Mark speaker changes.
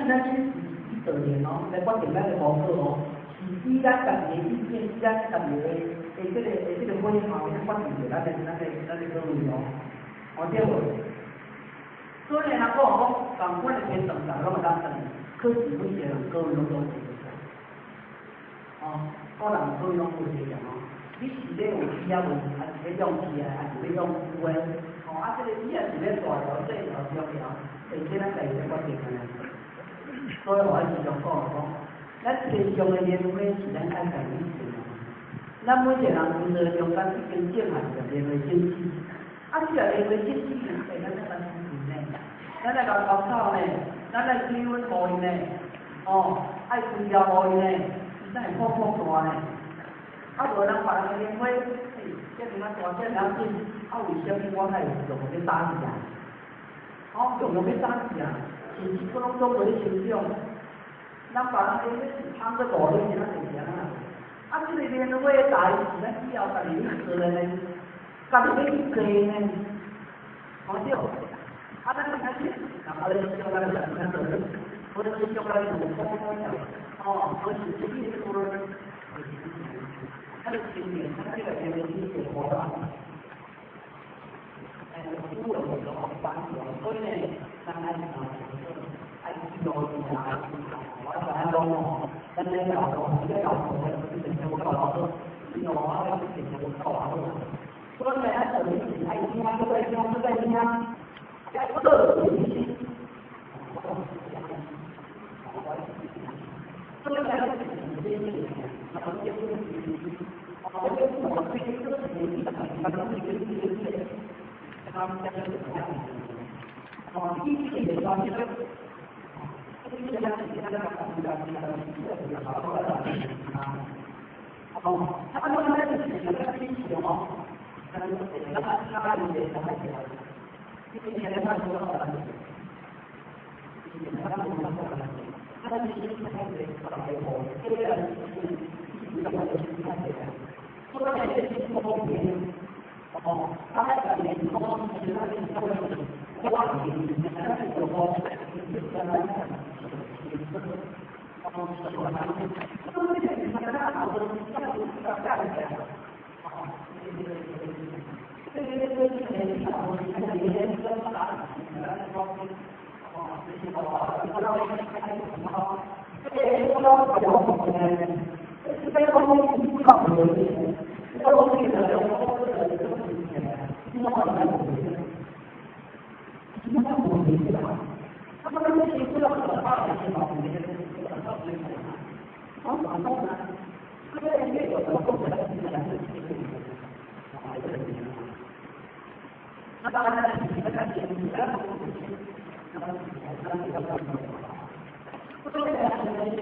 Speaker 1: 咱去去做年哦，来决定咱的功课哦，是以咱家己的意见，以咱家己的这个规划来决定咱的各位哦，哦对无？所以人讲共款的天正常，我嘛当等，可是有些人各位拢做不到，哦，个人各位拢不一样哦。你是咧有需要问题，还是咧用钱，还是咧用有诶？哦，啊，这个你也是咧大条、细条、中条，而且咱家己咧决定安尼。所以我时常讲，咱天上的年岁是咱爱家己定的。咱每一个人为了中间一根正还是年岁正气，啊，这个年岁正气是咱咱相信呢。咱来搞高考呢，咱来追阮互伊呢，哦，爱追条互伊呢，伊才会破大呢。啊，无人别人的年岁，这边啊大这了紧，啊为什么我还用要打字啊？哦，用要打字啊，是不拢做为成长。咱别人的年岁通个大你是咱正常啊。啊，这个年岁大是咱以后家己去做的呢，家己要去做呢，好对。啊，咱开始，啊，你叫咱来做，或者是叫咱做哦，或是自己做。他的经典，他这个前面是写活的，书有时候翻译，所以呢，咱爱爱多点啊，我咱讲哦，咱这个老多，这个老多的，就是我搞老多，有啊，这个我搞老多，所以呢，他等于是爱听啊，都在听，都在听啊，哎，不都有信息？所以呢，这些那么这些我们我对这个事情，他们一个他们家是怎么样的？哦，第一个也说这个，这个家是现在的房子的好多的啊，哦，他们那个是有个信息哦，他们也他们也他们也，这个现在他说的，他们说的，他们是开始搞我，这个是这个。说在这些方面，哦，他还感觉你说其实他是说的是话题，但是有说是在那看，哦，是说他们，说这些你看他好多这样子要干起来，哦，这你看我你看有些人跟他打，哦，这些的话，他让我看很好，这些说比较好呢。这个方面不靠谱的，这个方面的有好多的这个事情，今天晚上我们今天我们知道，他们那些知道的话，是吧？我们这个很少知道。好，然后呢，这个也有的后来是这样子的，那当然，你们看节目，然后那么不对的，那些